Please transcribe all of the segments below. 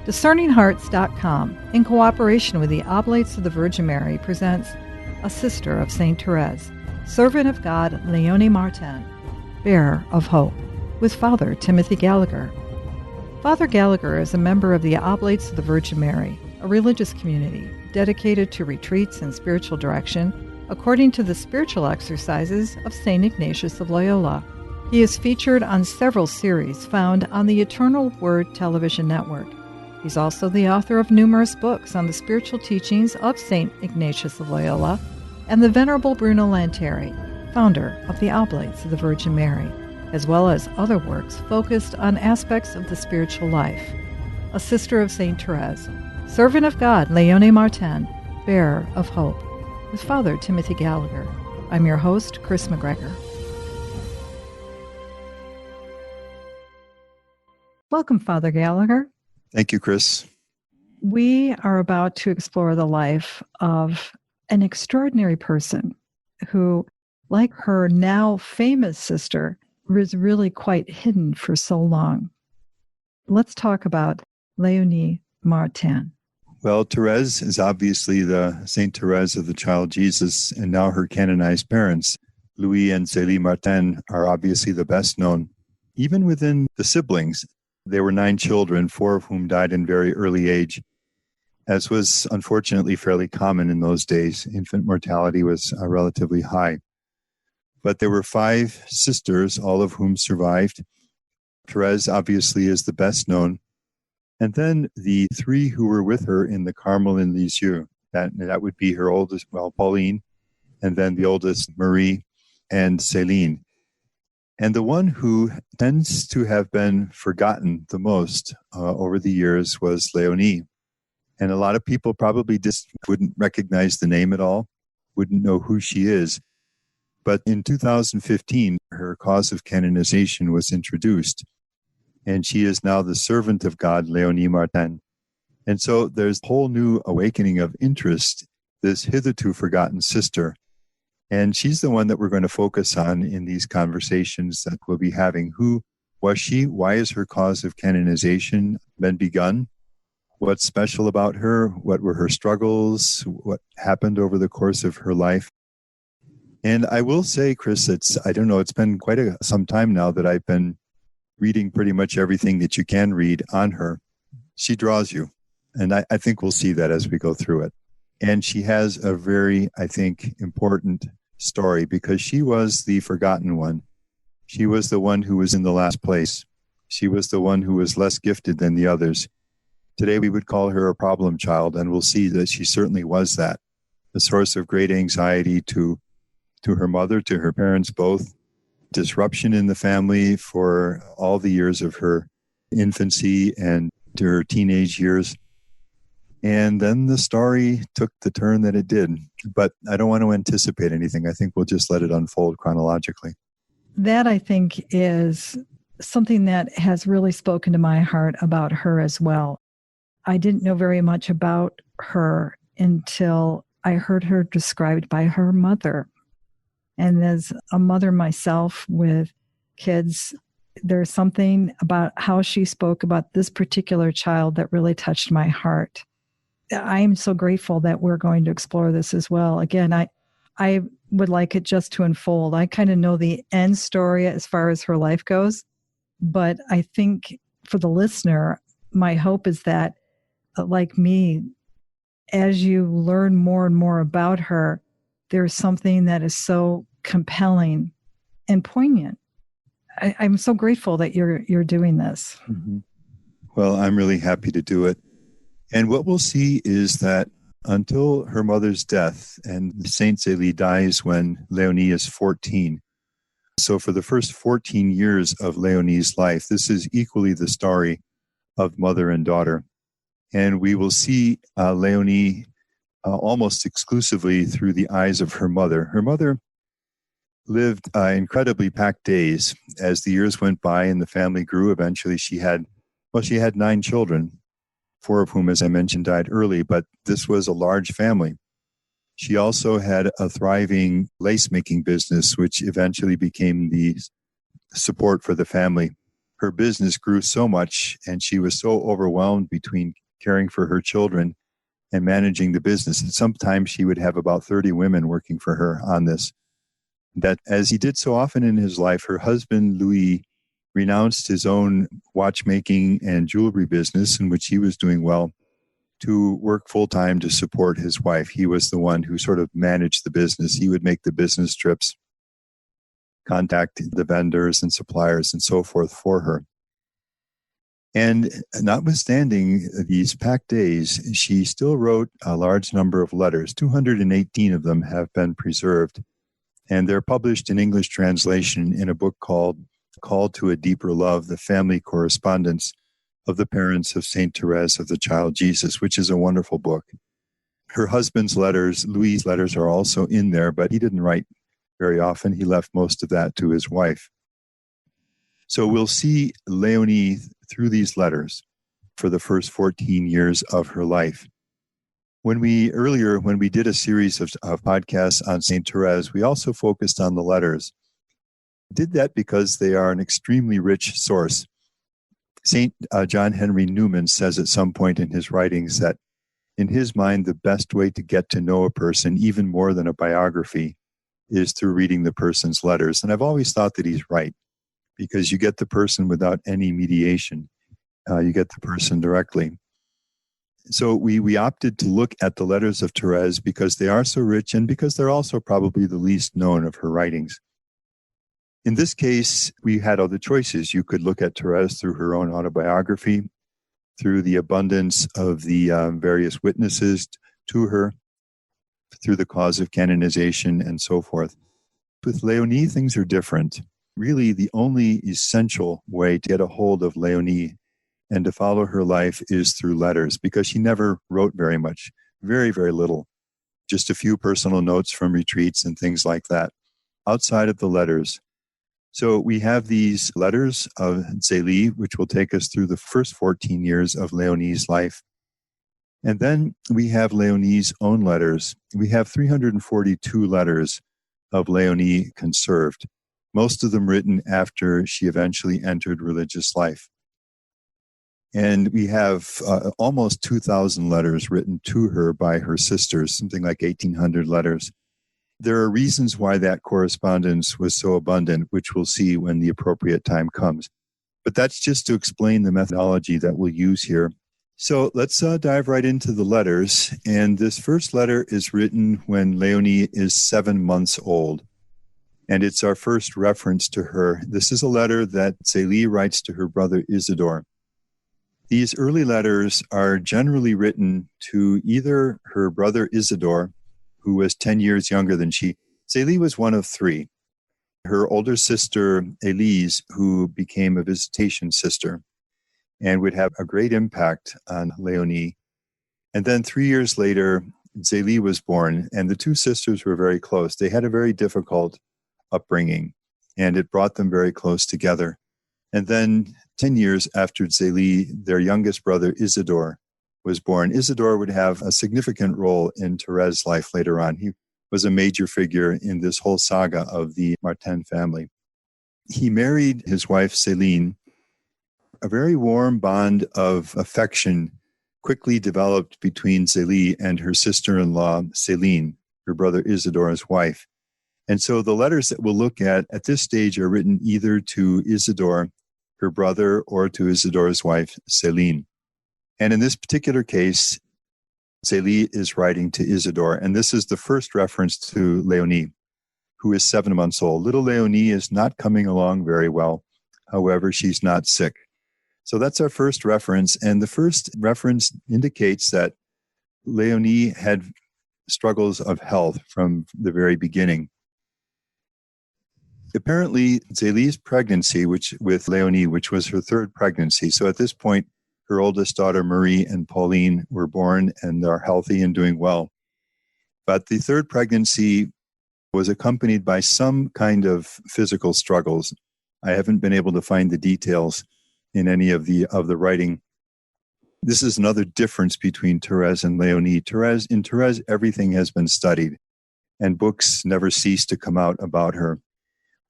DiscerningHearts.com, in cooperation with the Oblates of the Virgin Mary, presents A Sister of St. Thérèse, Servant of God Léonie Martin, Bearer of Hope, with Father Timothy Gallagher. Father Gallagher is a member of the Oblates of the Virgin Mary, a religious community dedicated to retreats and spiritual direction according to the spiritual exercises of St. Ignatius of Loyola. He is featured on several series found on the Eternal Word television network. He's also the author of numerous books on the spiritual teachings of St. Ignatius of Loyola and the Venerable Bruno Lanteri, founder of the Oblates of the Virgin Mary, as well as other works focused on aspects of the spiritual life. A Sister of St. Thérèse, Servant of God Léonie Martin, Bearer of Hope, with Father Timothy Gallagher. I'm your host, Kris McGregor. Welcome, Father Gallagher. Thank you, Kris. We are about to explore the life of an extraordinary person who, like her now famous sister, was really quite hidden for so long. Let's talk about Léonie Martin. Well, Thérèse is obviously the Saint Thérèse of the Child Jesus, and now her canonized parents, Louis and Zélie Martin, are obviously the best known. Even within the siblings, there were 9 children, 4 of whom died in very early age, as was unfortunately fairly common in those days. Infant mortality was relatively high. But there were 5 sisters, all of whom survived. Thérèse obviously is the best known. And then the 3 who were with her in the Carmel in Lisieux, that would be her oldest, Pauline, and then the oldest, Marie, and Céline. And the one who tends to have been forgotten the most over the years was Léonie. And a lot of people probably just wouldn't recognize the name at all, wouldn't know who she is. But in 2015, her cause of canonization was introduced. And she is now the Servant of God, Léonie Martin. And so there's a whole new awakening of interest, this hitherto forgotten sister. And she's the one that we're going to focus on in these conversations that we'll be having. Who was she? Why has her cause of canonization been begun? What's special about her? What were her struggles? What happened over the course of her life? And I will say, Kris, it's been quite some time now that I've been reading pretty much everything that you can read on her. She draws you. And I think we'll see that as we go through it. And she has a very, I think, important story because she was the forgotten one. She was the one who was in the last place. She was the one who was less gifted than the others. Today we would call her a problem child, and we'll see that she certainly was that. A source of great anxiety to her mother, to her parents both. Disruption in the family for all the years of her infancy and to her teenage years. And then the story took the turn that it did. But I don't want to anticipate anything. I think we'll just let it unfold chronologically. That, I think, is something that has really spoken to my heart about her as well. I didn't know very much about her until I heard her described by her mother. And as a mother myself with kids, there's something about how she spoke about this particular child that really touched my heart. I am so grateful that we're going to explore this as well. Again, I would like it just to unfold. I kind of know the end story as far as her life goes, but I think for the listener, my hope is that, like me, as you learn more and more about her, there's something that is so compelling and poignant. I'm so grateful that you're doing this. Mm-hmm. Well, I'm really happy to do it. And what we'll see is that until her mother's death, and Saint Zélie dies when Léonie is 14. So for the first 14 years of Léonie's life, this is equally the story of mother and daughter. And we will see Léonie almost exclusively through the eyes of her mother. Her mother lived incredibly packed days as the years went by and the family grew. Eventually she had 9 children, 4 of whom, as I mentioned, died early, but this was a large family. She also had a thriving lace-making business, which eventually became the support for the family. her business grew so much and she was so overwhelmed between caring for her children and managing the business. And sometimes she would have about 30 women working for her on this. That, as he did so often in his life, her husband, Louis, renounced his own watchmaking and jewelry business, in which he was doing well, to work full-time to support his wife. He was the one who sort of managed the business. He would make the business trips, contact the vendors and suppliers and so forth for her. And notwithstanding these packed days, she still wrote a large number of letters. 218 of them have been preserved, and they're published in English translation in a book called Call to a Deeper Love, the Family Correspondence of the Parents of St. Thérèse of the Child Jesus, which is a wonderful book. Her husband's letters, Louis' letters, are also in there, but he didn't write very often. He left most of that to his wife. So we'll see Léonie through these letters for the first 14 years of her life. When we did a series of podcasts on St. Thérèse, we also focused on the letters. Did that because they are an extremely rich source. St. John Henry Newman says at some point in his writings that in his mind, the best way to get to know a person, even more than a biography, is through reading the person's letters. And I've always thought that he's right, because you get the person without any mediation. You get the person directly. So we opted to look at the letters of Thérèse because they are so rich and because they're also probably the least known of her writings. In this case, we had other choices. You could look at Thérèse through her own autobiography, through the abundance of the various witnesses to her, through the cause of canonization, and so forth. With Léonie, things are different. Really, the only essential way to get a hold of Léonie and to follow her life is through letters, because she never wrote very much, very, very little. Just a few personal notes from retreats and things like that, outside of the letters. So we have these letters of Zélie, which will take us through the first 14 years of Léonie's life. And then we have Léonie's own letters. We have 342 letters of Léonie conserved, most of them written after she eventually entered religious life. And we have almost 2,000 letters written to her by her sisters, something like 1,800 letters. There are reasons why that correspondence was so abundant, which we'll see when the appropriate time comes. But that's just to explain the methodology that we'll use here. So let's dive right into the letters. And this first letter is written when Léonie is 7 months old. And it's our first reference to her. This is a letter that Zélie writes to her brother Isidore. These early letters are generally written to either her brother Isidore, who was 10 years younger than she. Zélie was one of three. Her older sister, Élise, who became a visitation sister and would have a great impact on Léonie. And then 3 years later, Zélie was born, and the two sisters were very close. They had a very difficult upbringing, and it brought them very close together. And then 10 years after Zélie, their youngest brother, Isidore, was born. Isidore would have a significant role in Thérèse's life later on. He was a major figure in this whole saga of the Martin family. He married his wife, Céline. A very warm bond of affection quickly developed between Zélie and her sister-in-law, Céline, her brother Isidore's wife. And so the letters that we'll look at this stage are written either to Isidore, her brother, or to Isidore's wife, Céline. And in this particular case, Zélie is writing to Isidore, and this is the first reference to Léonie, who is 7 months old. Little Léonie is not coming along very well. However, she's not sick. So that's our first reference, and the first reference indicates that Léonie had struggles of health from the very beginning. Apparently, Zélie's pregnancy, with Léonie, which was her third pregnancy, so at this point, her oldest daughter, Marie, and Pauline were born and are healthy and doing well. But the third pregnancy was accompanied by some kind of physical struggles. I haven't been able to find the details in any of the writing. This is another difference between Thérèse and Léonie. In Thérèse, everything has been studied, and books never cease to come out about her.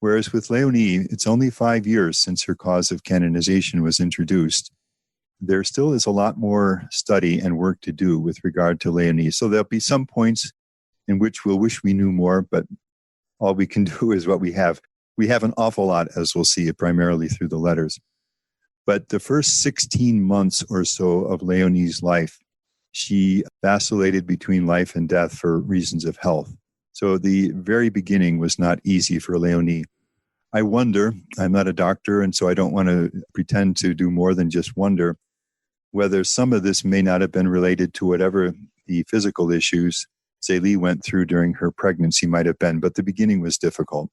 Whereas with Léonie, it's only 5 years since her cause of canonization was introduced. There still is a lot more study and work to do with regard to Léonie. So there'll be some points in which we'll wish we knew more, but all we can do is what we have. We have an awful lot, as we'll see, primarily through the letters. But the first 16 months or so of Léonie's life, she vacillated between life and death for reasons of health. So the very beginning was not easy for Léonie. I wonder, I'm not a doctor, and so I don't want to pretend to do more than just wonder, whether some of this may not have been related to whatever the physical issues Zélie went through during her pregnancy might have been, but the beginning was difficult.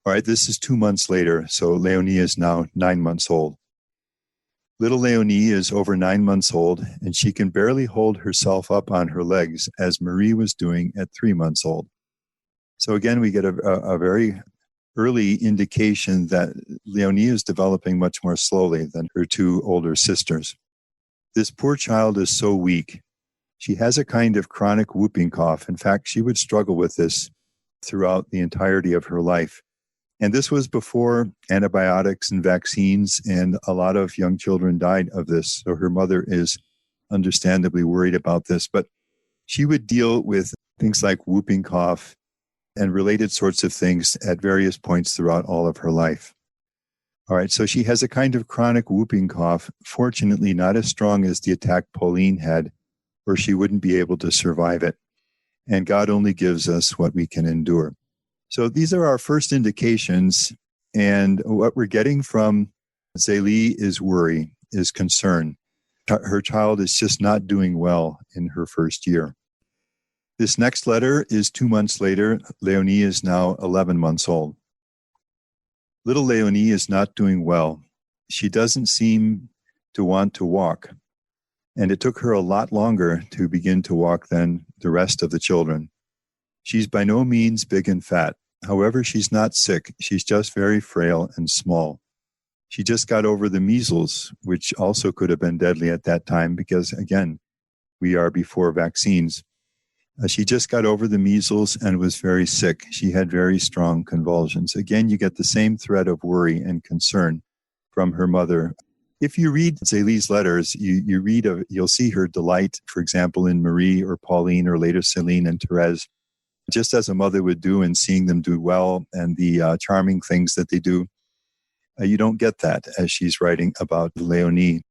All right, this is 2 months later, so Léonie is now 9 months old. Little Léonie is over 9 months old, and she can barely hold herself up on her legs, as Marie was doing at 3 months old. So again, we get a very early indication that Léonie is developing much more slowly than her two older sisters. This poor child is so weak. She has a kind of chronic whooping cough. In fact, she would struggle with this throughout the entirety of her life. And this was before antibiotics and vaccines, and a lot of young children died of this. So her mother is understandably worried about this. But she would deal with things like whooping cough and related sorts of things at various points throughout all of her life. All right, so she has a kind of chronic whooping cough, fortunately not as strong as the attack Pauline had, or she wouldn't be able to survive it. And God only gives us what we can endure. So these are our first indications, and what we're getting from Zélie is worry, is concern. Her child is just not doing well in her first year. This next letter is 2 months later. Léonie is now 11 months old. Little Léonie is not doing well. She doesn't seem to want to walk, and it took her a lot longer to begin to walk than the rest of the children. She's by no means big and fat. However, she's not sick. She's just very frail and small. She just got over the measles, which also could have been deadly at that time because, again, we are before vaccines. She just got over the measles and was very sick. She had very strong convulsions. Again, you get the same thread of worry and concern from her mother. If you read Zélie's letters, you'll see her delight, for example, in Marie or Pauline or later Céline and Thérèse, just as a mother would do in seeing them do well and the charming things that they do. You don't get that as she's writing about Léonie.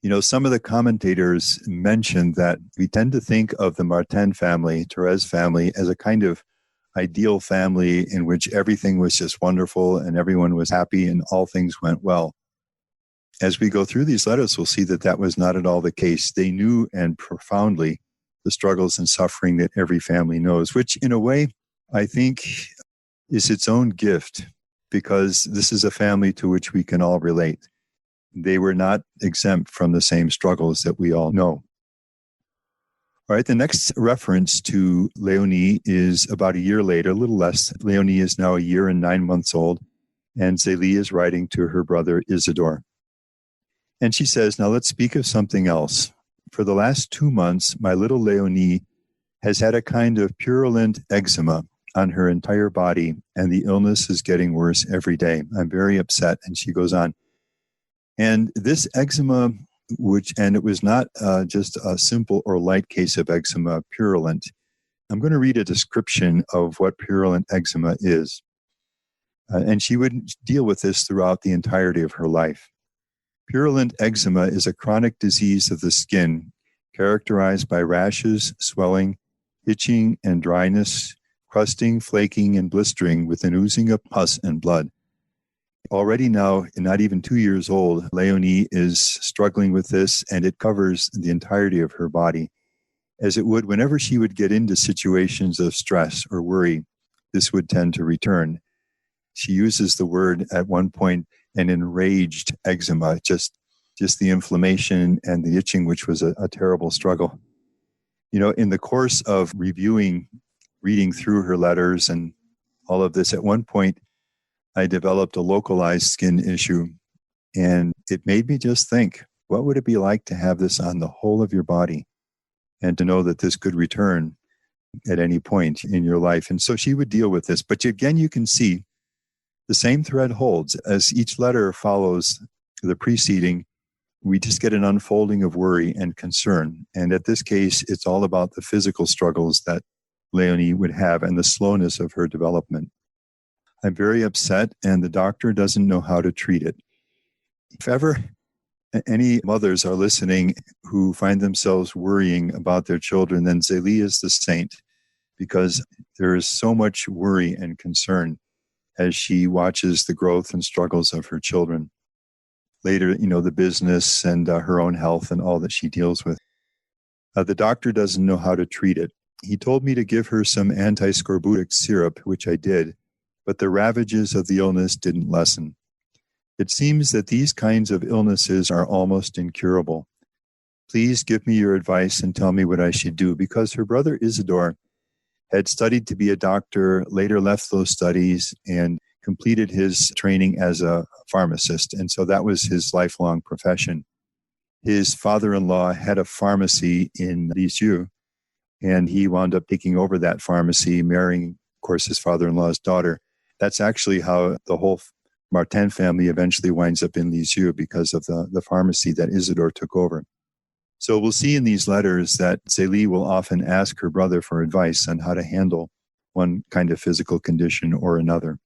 You know, some of the commentators mentioned that we tend to think of the Martin family, Thérèse family, as a kind of ideal family in which everything was just wonderful and everyone was happy and all things went well. As we go through these letters, we'll see that that was not at all the case. They knew and profoundly the struggles and suffering that every family knows, which in a way, I think is its own gift because this is a family to which we can all relate. They were not exempt from the same struggles that we all know. All right, the next reference to Léonie is about a year later, a little less. Léonie is now 1 year and 9 months old, and Zélie is writing to her brother Isidore. And she says, now let's speak of something else. For the last 2 months, my little Léonie has had a kind of purulent eczema on her entire body, and the illness is getting worse every day. I'm very upset. And she goes on. And this eczema, and it was not just a simple or light case of eczema, purulent. I'm going to read a description of what purulent eczema is. And she would deal with this throughout the entirety of her life. Purulent eczema is a chronic disease of the skin characterized by rashes, swelling, itching and dryness, crusting, flaking, and blistering with an oozing of pus and blood. Already now, not even 2 years old, Léonie is struggling with this, and it covers the entirety of her body. As it would whenever she would get into situations of stress or worry, this would tend to return. She uses the word at one point, an enraged eczema, just the inflammation and the itching, which was a terrible struggle. You know, in the course of reading through her letters and all of this, at one point, I developed a localized skin issue, and it made me just think, what would it be like to have this on the whole of your body and to know that this could return at any point in your life. And so she would deal with this. But again, you can see the same thread holds. As each letter follows the preceding, we just get an unfolding of worry and concern. And at this case, it's all about the physical struggles that Léonie would have and the slowness of her development. I'm very upset, and the doctor doesn't know how to treat it. If ever any mothers are listening who find themselves worrying about their children, then Zélie is the saint, because there is so much worry and concern as she watches the growth and struggles of her children. Later, the business and her own health and all that she deals with. The doctor doesn't know how to treat it. He told me to give her some anti-scorbutic syrup, which I did, but the ravages of the illness didn't lessen. It seems that these kinds of illnesses are almost incurable. Please give me your advice and tell me what I should do, because her brother Isidore had studied to be a doctor, later left those studies and completed his training as a pharmacist. And so that was his lifelong profession. His father-in-law had a pharmacy in Lisieux, and he wound up taking over that pharmacy, marrying, of course, his father-in-law's daughter. That's actually how the whole Martin family eventually winds up in Lisieux, because of the pharmacy that Isidore took over. So we'll see in these letters that Zélie will often ask her brother for advice on how to handle one kind of physical condition or another.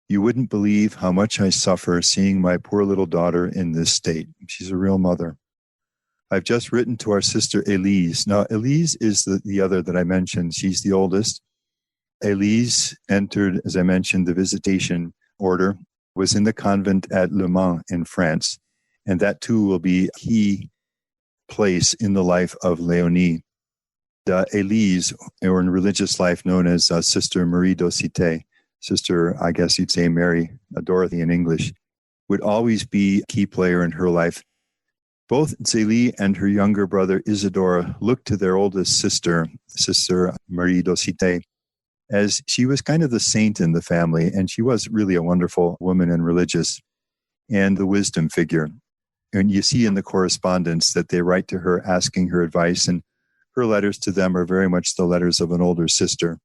You wouldn't believe how much I suffer seeing my poor little daughter in this state. She's a real mother. I've just written to our sister Élise. Now, Élise is the other that I mentioned. She's the oldest. Élise entered, as I mentioned, the visitation order, was in the convent at Le Mans in France. And that too will be a key place in the life of Léonie. Élise, or in religious life known as Sister Marie d'Aucité, Sister, I guess you'd say Mary, Dorothy in English, would always be a key player in her life. Both Zélie and her younger brother Isidore looked to their oldest sister, Sister Marie d'Aucité, as she was kind of the saint in the family, and she was really a wonderful woman and religious, and the wisdom figure. And you see in the correspondence that they write to her asking her advice, and her letters to them are very much the letters of an older sister,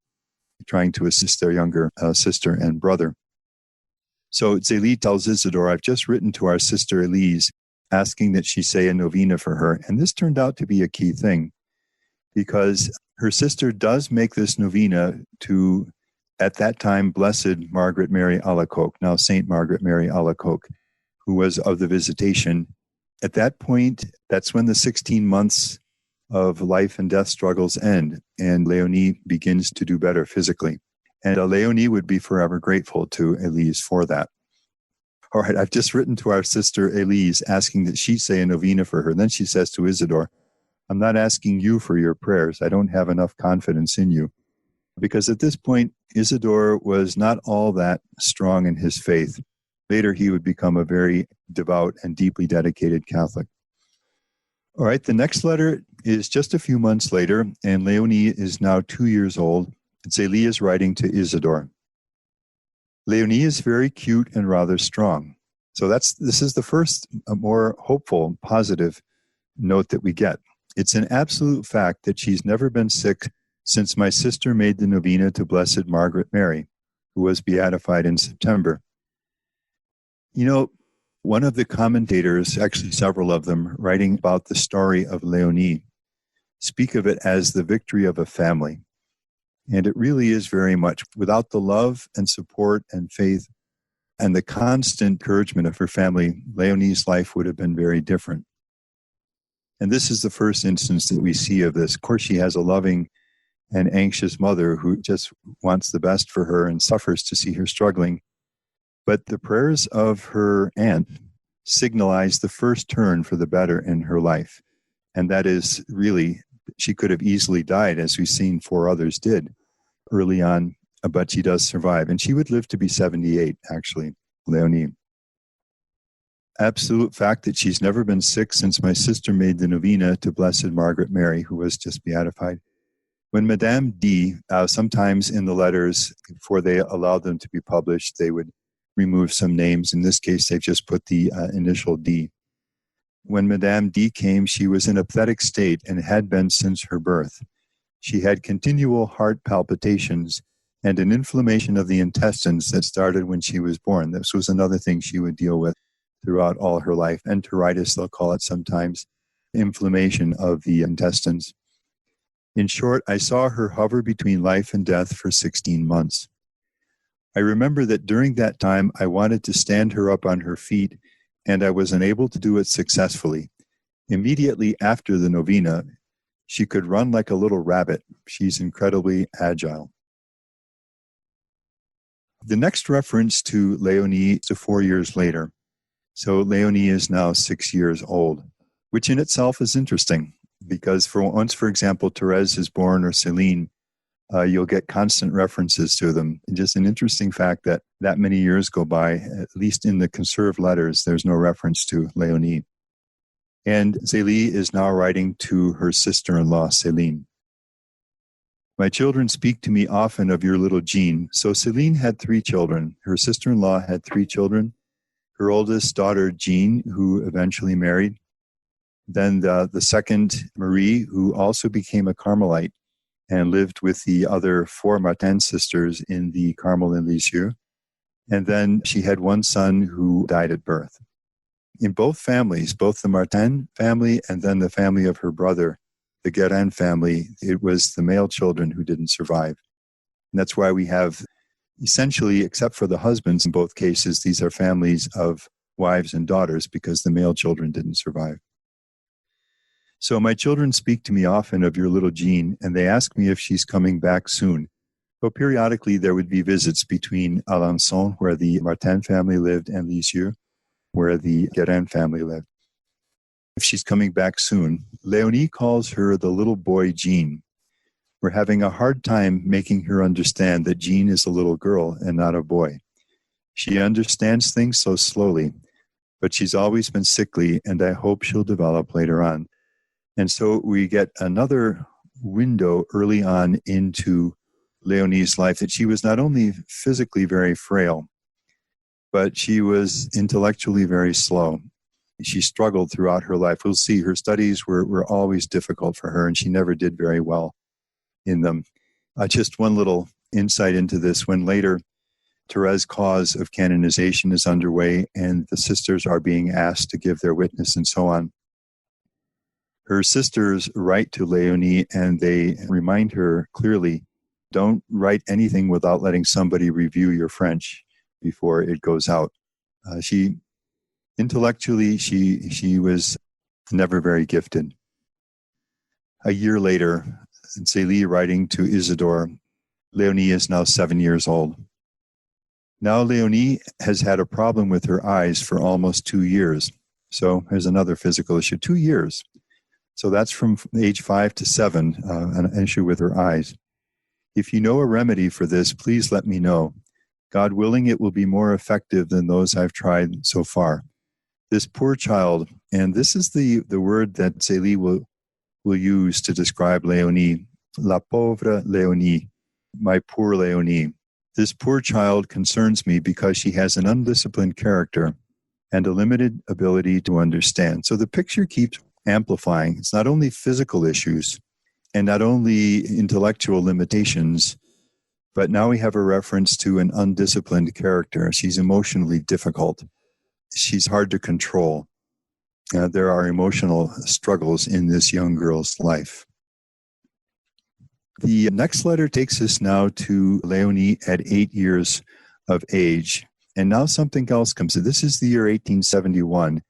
trying to assist their younger sister and brother. So Zélie tells Isidore, I've just written to our sister Élise, asking that she say a novena for her. And this turned out to be a key thing, because her sister does make this novena to, at that time, Blessed Margaret Mary Alacoque, now Saint Margaret Mary Alacoque, who was of the Visitation. At that point, that's when the 16 months of life and death struggles end, and Léonie begins to do better physically. And Léonie would be forever grateful to Élise for that. All right, I've just written to our sister Élise asking that she say a novena for her. And then she says to Isidore, I'm not asking you for your prayers. I don't have enough confidence in you. Because at this point, Isidore was not all that strong in his faith. Later, he would become a very devout and deeply dedicated Catholic. All right, the next letter is just a few months later, and Léonie is now 2 years old. Zélie is writing to Isidore. Léonie is very cute and rather strong. So this is the first more hopeful, positive note that we get. It's an absolute fact that she's never been sick since my sister made the novena to Blessed Margaret Mary, who was beatified in September. One of the commentators, actually several of them, writing about the story of Léonie, speak of it as the victory of a family. And it really is very much. Without the love and support and faith and the constant encouragement of her family, Léonie's life would have been very different. And this is the first instance that we see of this. Of course, she has a loving and anxious mother who just wants the best for her and suffers to see her struggling. But the prayers of her aunt signalize the first turn for the better in her life. And that is really, she could have easily died, as we've seen 4 others did early on, but she does survive. And she would live to be 78, actually, Léonie. Absolute fact that she's never been sick since my sister made the novena to Blessed Margaret Mary, who was just beatified. When Madame D, sometimes in the letters, before they allowed them to be published, they would remove some names. In this case, they've just put the initial D. When Madame D came, she was in a pathetic state and had been since her birth. She had continual heart palpitations and an inflammation of the intestines that started when she was born. This was another thing she would deal with throughout all her life. Enteritis, they'll call it sometimes, inflammation of the intestines. In short, I saw her hover between life and death for 16 months. I remember that during that time, I wanted to stand her up on her feet, and I was unable to do it successfully. Immediately after the novena, she could run like a little rabbit. She's incredibly agile. The next reference to Léonie is 4 years later. So Léonie is now 6 years old, which in itself is interesting because for example, Thérèse is born or Céline, you'll get constant references to them. And just an interesting fact that many years go by, at least in the conserved letters, there's no reference to Léonie. And Zélie is now writing to her sister-in-law, Céline. My children speak to me often of your little Jean. So Céline had 3 children. Her sister-in-law had 3 children. Her oldest daughter, Jean, who eventually married. Then the second, Marie, who also became a Carmelite and lived with the other 4 Martin sisters in the Carmel in Lisieux. And then she had one son who died at birth. In both families, both the Martin family and then the family of her brother, the Gallagher family, it was the male children who didn't survive. And that's why we have essentially, except for the husbands in both cases, these are families of wives and daughters because the male children didn't survive. So my children speak to me often of your little Jean, and they ask me if she's coming back soon. So periodically there would be visits between Alençon, where the Martin family lived, and Lisieux, where the Gallagher family lived. If she's coming back soon, Léonie calls her the little boy Jean. We're having a hard time making her understand that Jean is a little girl and not a boy. She understands things so slowly, but she's always been sickly, and I hope she'll develop later on. And so we get another window early on into Léonie's life that she was not only physically very frail, but she was intellectually very slow. She struggled throughout her life. We'll see her studies were always difficult for her, and she never did very well in them. Just one little insight into this. When later Thérèse's cause of canonization is underway and the sisters are being asked to give their witness and so on, her sisters write to Léonie and they remind her clearly, don't write anything without letting somebody review your French before it goes out. Intellectually, she was never very gifted. A year later, Zélie writing to Isidore, Léonie is now 7 years old. Now Léonie has had a problem with her eyes for almost 2 years. So here's another physical issue, 2 years. So that's from age 5 to 7, an issue with her eyes. If you know a remedy for this, please let me know. God willing, it will be more effective than those I've tried so far. This poor child, and this is the word that Zélie will use to describe Léonie, la pauvre Léonie, my poor Léonie. This poor child concerns me because she has an undisciplined character and a limited ability to understand. So the picture keeps amplifying. It's not only physical issues and not only intellectual limitations, but now we have a reference to an undisciplined character. She's emotionally difficult. She's hard to control. There are emotional struggles in this young girl's life. The next letter takes us now to Léonie at 8 years of age. And now something else comes in. This is the year 1871,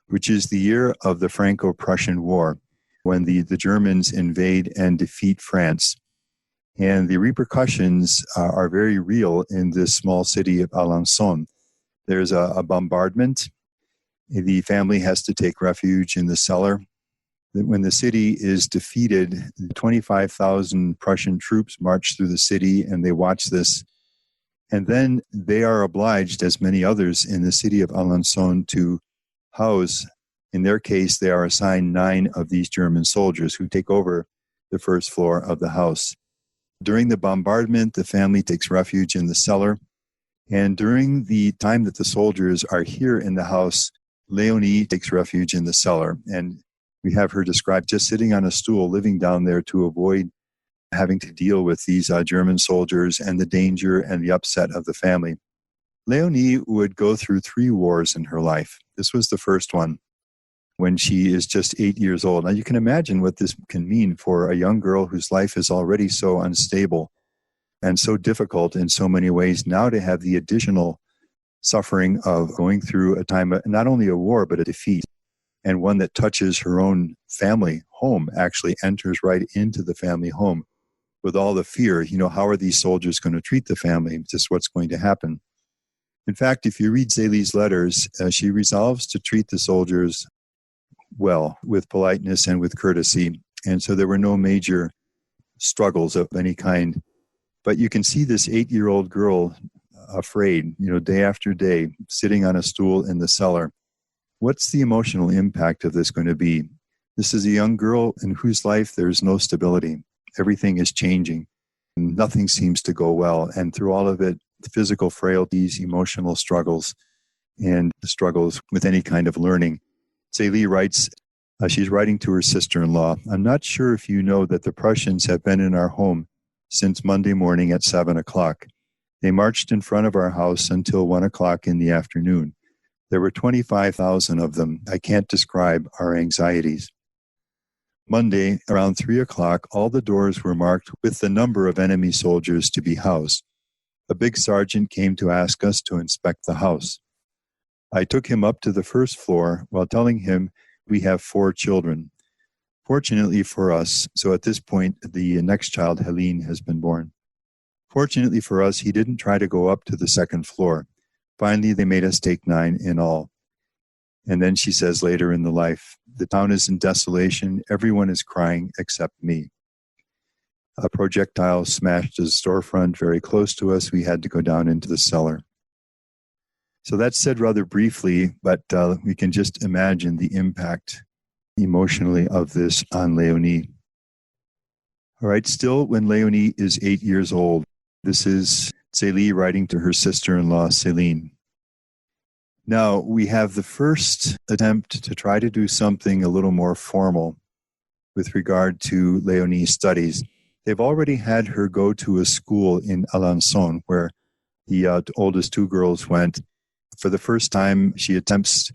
which is the year of the Franco-Prussian War, when the Germans invade and defeat France. And the repercussions are very real in this small city of Alençon. There's a bombardment. The family has to take refuge in the cellar. When the city is defeated, 25,000 Prussian troops march through the city and they watch this. And then they are obliged, as many others in the city of Alençon, to house, in their case, they are assigned 9 of these German soldiers who take over the first floor of the house. During the bombardment, the family takes refuge in the cellar. And during the time that the soldiers are here in the house, Léonie takes refuge in the cellar. And we have her described just sitting on a stool, living down there to avoid having to deal with these German soldiers and the danger and the upset of the family. Léonie would go through 3 wars in her life. This was the first one when she is just 8 years old. Now you can imagine what this can mean for a young girl whose life is already so unstable and so difficult in so many ways, now to have the additional suffering of going through a time, not only a war, but a defeat, and one that touches her own family home, actually enters right into the family home with all the fear. How are these soldiers going to treat the family? Just what's going to happen? In fact, if you read Zélie's letters, she resolves to treat the soldiers well, with politeness and with courtesy. And so there were no major struggles of any kind. But you can see this 8-year-old girl afraid, day after day, sitting on a stool in the cellar. What's the emotional impact of this going to be? This is a young girl in whose life there's no stability. Everything is changing. Nothing seems to go well. And through all of it, physical frailties, emotional struggles, and struggles with any kind of learning. Zélie writes, she's writing to her sister-in-law, "I'm not sure if you know that the Prussians have been in our home since Monday morning at 7 o'clock. They marched in front of our house until 1 o'clock in the afternoon. There were 25,000 of them. I can't describe our anxieties. Monday, around 3 o'clock, all the doors were marked with the number of enemy soldiers to be housed. A big sergeant came to ask us to inspect the house. I took him up to the first floor while telling him we have 4 children. Fortunately for us," so at this point, the next child, Helene, has been born. "Fortunately for us, he didn't try to go up to the second floor. Finally, they made us take 9 in all." And then she says later in the life, "The town is in desolation. Everyone is crying except me. A projectile smashed a storefront very close to us. We had to go down into the cellar." So that's said rather briefly, but we can just imagine the impact emotionally of this on Léonie. All right, still when Léonie is 8 years old, this is Zélie writing to her sister-in-law, Céline. Now, we have the first attempt to try to do something a little more formal with regard to Léonie's studies. They've already had her go to a school in Alençon, where the oldest 2 girls went. For the first time, she attempts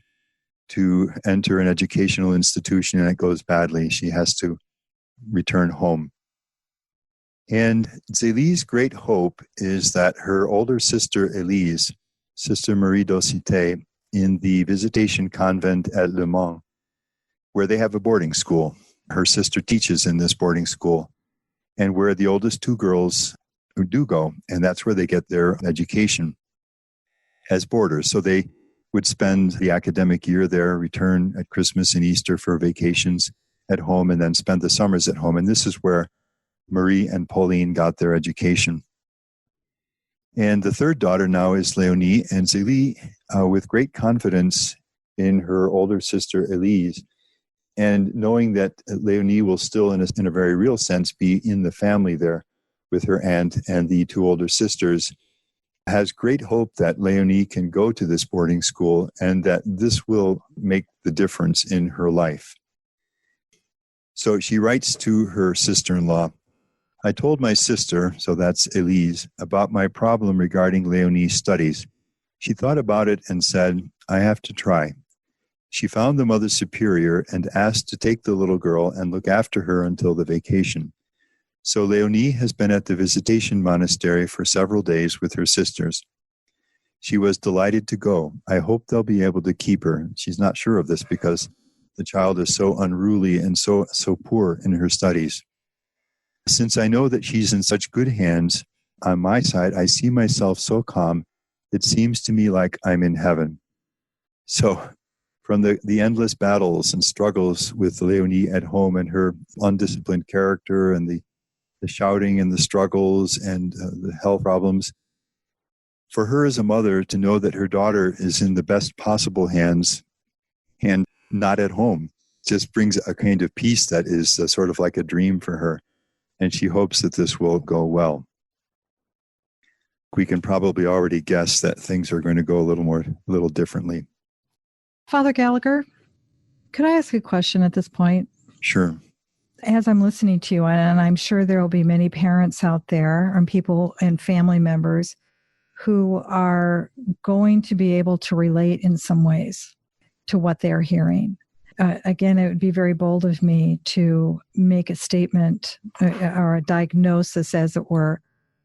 to enter an educational institution and it goes badly. She has to return home. And Zélie's great hope is that her older sister, Élise, Sister Marie d'Aucité, in the Visitation Convent at Le Mans, where they have a boarding school. Her sister teaches in this boarding school, and where the oldest 2 girls do go, and that's where they get their education as boarders. So they would spend the academic year there, return at Christmas and Easter for vacations at home, and then spend the summers at home. And this is where Marie and Pauline got their education. And the third daughter now is Léonie, and Zélie, with great confidence in her older sister Élise, and knowing that Léonie will still, in a very real sense, be in the family there with her aunt and the 2 older sisters, has great hope that Léonie can go to this boarding school and that this will make the difference in her life. So she writes to her sister-in-law, "I told my sister," so that's Élise, "about my problem regarding Léonie's studies. She thought about it and said, I have to try. She found the Mother Superior and asked to take the little girl and look after her until the vacation. So Léonie has been at the Visitation Monastery for several days with her sisters. She was delighted to go. I hope they'll be able to keep her." She's not sure of this because the child is so unruly and so poor in her studies. "Since I know that she's in such good hands, on my side, I see myself so calm, it seems to me like I'm in heaven." So from the endless battles and struggles with Léonie at home and her undisciplined character and the shouting and the struggles and the health problems, for her as a mother to know that her daughter is in the best possible hands and not at home just brings a kind of peace that is sort of like a dream for her. And she hopes that this will go well. We can probably already guess that things are going to go a little differently. Father Gallagher, could I ask a question at this point? Sure. As I'm listening to you, and I'm sure there will be many parents out there and people and family members who are going to be able to relate in some ways to what they're hearing. Again, it would be very bold of me to make a statement or a diagnosis, as it were,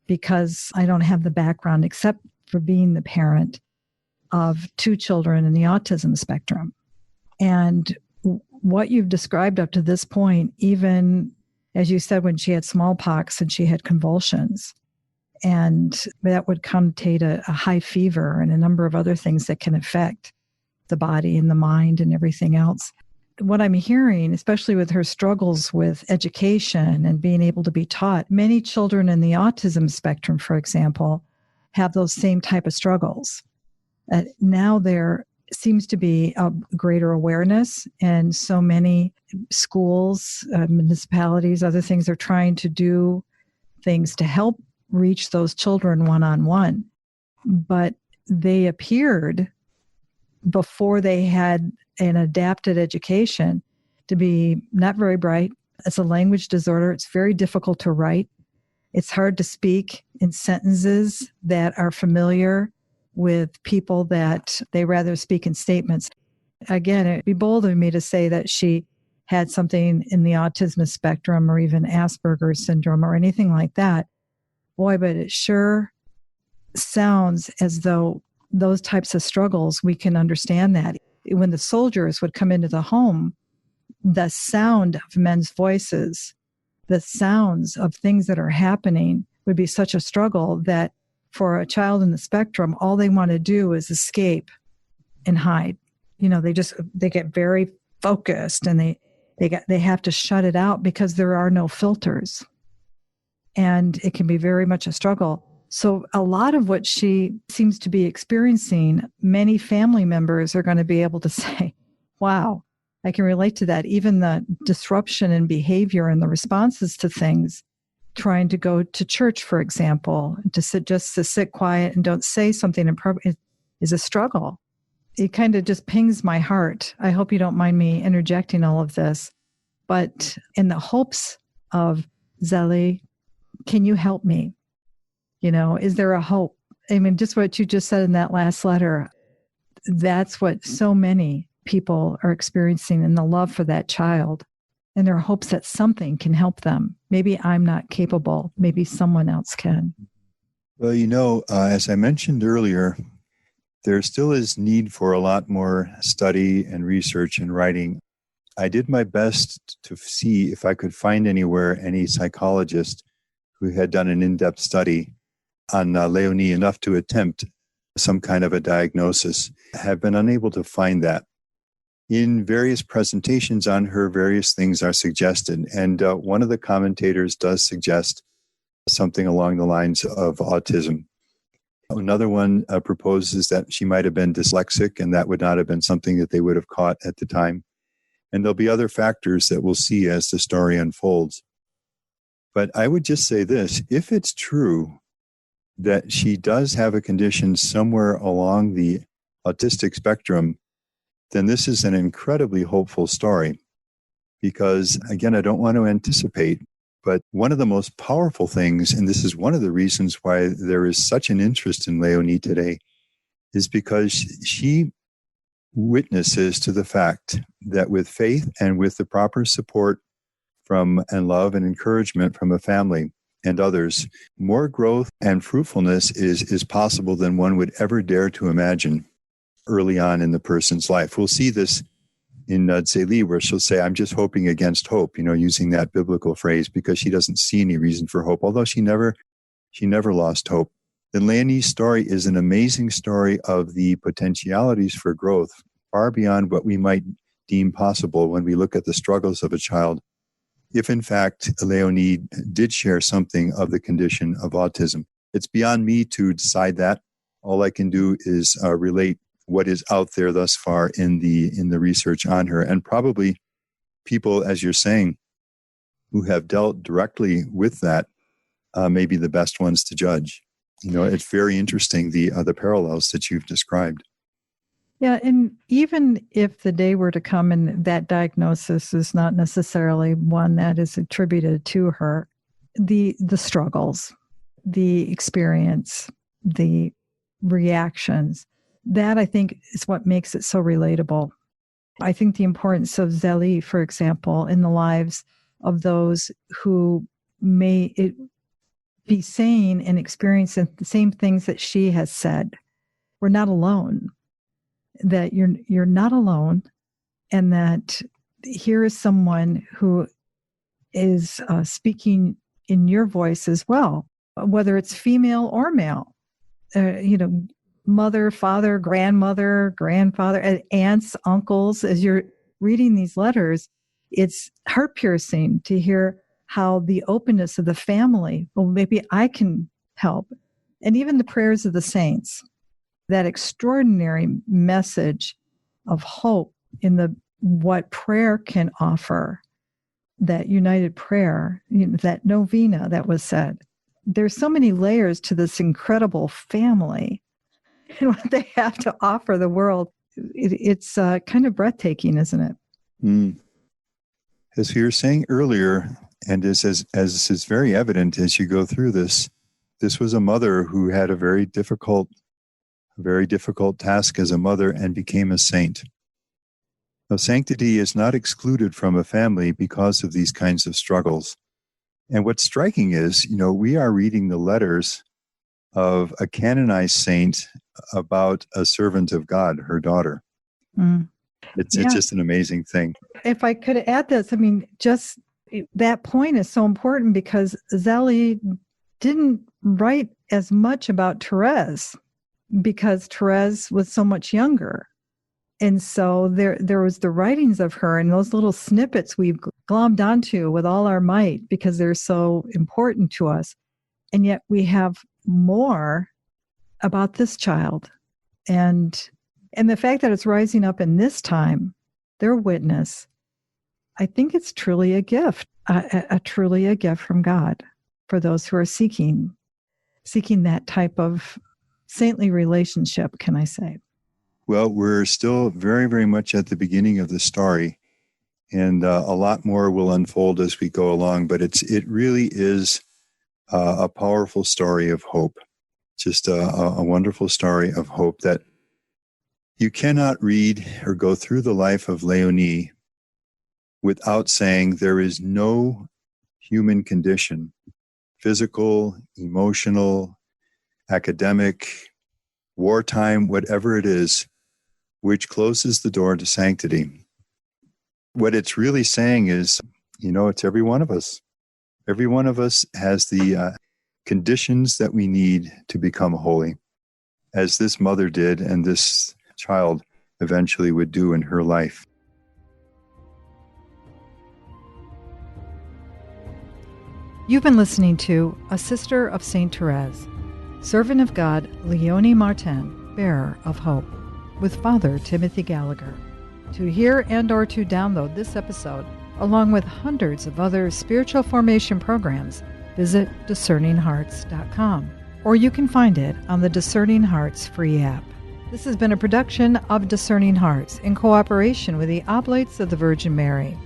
because I don't have the background except for being the parent of 2 children in the autism spectrum. And what you've described up to this point, even as you said, when she had smallpox and she had convulsions, and that would connotate a high fever and a number of other things that can affect the body and the mind and everything else. What I'm hearing, especially with her struggles with education and being able to be taught, many children in the autism spectrum, for example, have those same type of struggles. Now there seems to be a greater awareness, and so many schools, municipalities, other things are trying to do things to help reach those children one-on-one. But they appeared, before they had an adapted education, to be not very bright. It's a language disorder. It's very difficult to write. It's hard to speak in sentences that are familiar with people that they rather speak in statements. Again, it'd be bold of me to say that she had something in the autism spectrum or even Asperger's syndrome or anything like that. Boy, but it sure sounds as though those types of struggles, we can understand that. When the soldiers would come into the home, the sound of men's voices, the sounds of things that are happening would be such a struggle that for a child in the spectrum, all they want to do is escape and hide. They get very focused, and they have to shut it out because there are no filters. And it can be very much a struggle. So a lot of what she seems to be experiencing, many family members are going to be able to say, wow, I can relate to that. Even the disruption in behavior and the responses to things, trying to go to church, for example, to sit quiet and don't say something inappropriate is a struggle. It kind of just pings my heart. I hope you don't mind me interjecting all of this, but in the hopes of, Zélie, can you help me? Is there a hope? I mean, just what you just said in that last letter, that's what so many people are experiencing in the love for that child and their hopes that something can help them. Maybe I'm not capable. Maybe someone else can. Well, as I mentioned earlier, there still is need for a lot more study and research and writing. I did my best to see if I could find anywhere any psychologist who had done an in-depth study on Léonie enough to attempt some kind of a diagnosis. I have been unable to find that. In various presentations on her, various things are suggested. And one of the commentators does suggest something along the lines of autism. Another one proposes that she might have been dyslexic, and that would not have been something that they would have caught at the time. And there'll be other factors that we'll see as the story unfolds. But I would just say this, if it's true that she does have a condition somewhere along the autistic spectrum, then this is an incredibly hopeful story. Because, again, I don't want to anticipate, but one of the most powerful things, and this is one of the reasons why there is such an interest in Léonie today, is because she witnesses to the fact that with faith and with the proper support from and love and encouragement from a family and others, more growth and fruitfulness is possible than one would ever dare to imagine early on in the person's life. We'll see this in Zélie, where she'll say, I'm just hoping against hope, using that biblical phrase, because she doesn't see any reason for hope, although she never lost hope. The Léonie's story is an amazing story of the potentialities for growth, far beyond what we might deem possible when we look at the struggles of a child. If in fact Léonie did share something of the condition of autism, it's beyond me to decide that. All I can do is relate what is out there thus far in the research on her, and probably people, as you're saying, who have dealt directly with that may be the best ones to judge. It's very interesting, the parallels that you've described. Yeah, and even if the day were to come and that diagnosis is not necessarily one that is attributed to her, the struggles, the experience, the reactions, that I think is what makes it so relatable. I think the importance of Zélie, for example, in the lives of those who may be saying and experiencing the same things that she has said. We're not alone. That you're not alone, and that here is someone who is speaking in your voice as well, whether it's female or male. Mother, father, grandmother, grandfather, aunts, uncles. As you're reading these letters, it's heart piercing to hear how the openness of the family. Well, maybe I can help, and even the prayers of the saints. That extraordinary message of hope in what prayer can offer, that united prayer, that novena that was said. There's so many layers to this incredible family and what they have to offer the world. It's kind of breathtaking, isn't it? Mm. As we were saying earlier, and as is very evident as you go through this was a mother who had a very difficult task as a mother and became a saint. Now, sanctity is not excluded from a family because of these kinds of struggles. And what's striking is, we are reading the letters of a canonized saint about a servant of God, her daughter. Mm. It's just an amazing thing. If I could add this, just that point is so important because Zélie didn't write as much about Thérèse, because Thérèse was so much younger. And so there was the writings of her and those little snippets we've glommed onto with all our might because they're so important to us. And yet we have more about this child. And the fact that it's rising up in this time, their witness, I think it's truly a gift, truly a gift from God for those who are seeking that type of saintly relationship, can I say? Well, we're still very, very much at the beginning of the story, and a lot more will unfold as we go along, but it really is a powerful story of hope, just a wonderful story of hope that you cannot read or go through the life of Léonie without saying there is no human condition, physical, emotional, academic, wartime, whatever it is, which closes the door to sanctity. What it's really saying is, it's every one of us. Every one of us has the conditions that we need to become holy, as this mother did and this child eventually would do in her life. You've been listening to A Sister of St. Thérèse, Servant of God Léonie Martin, Bearer of Hope, with Father Timothy Gallagher. To hear and or to download this episode, along with hundreds of other spiritual formation programs, visit discerninghearts.com, or you can find it on the Discerning Hearts free app. This has been a production of Discerning Hearts in cooperation with the Oblates of the Virgin Mary.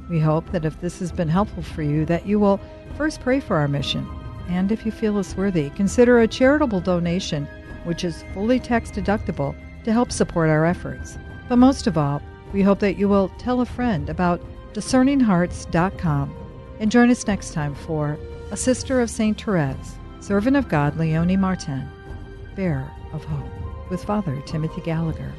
We hope that if this has been helpful for you, that you will first pray for our mission, and if you feel us worthy, consider a charitable donation, which is fully tax deductible, to help support our efforts. But most of all, we hope that you will tell a friend about discerninghearts.com and join us next time for A Sister of St. Thérèse, Servant of God Léonie Martin, Bearer of Hope, with Father Timothy Gallagher.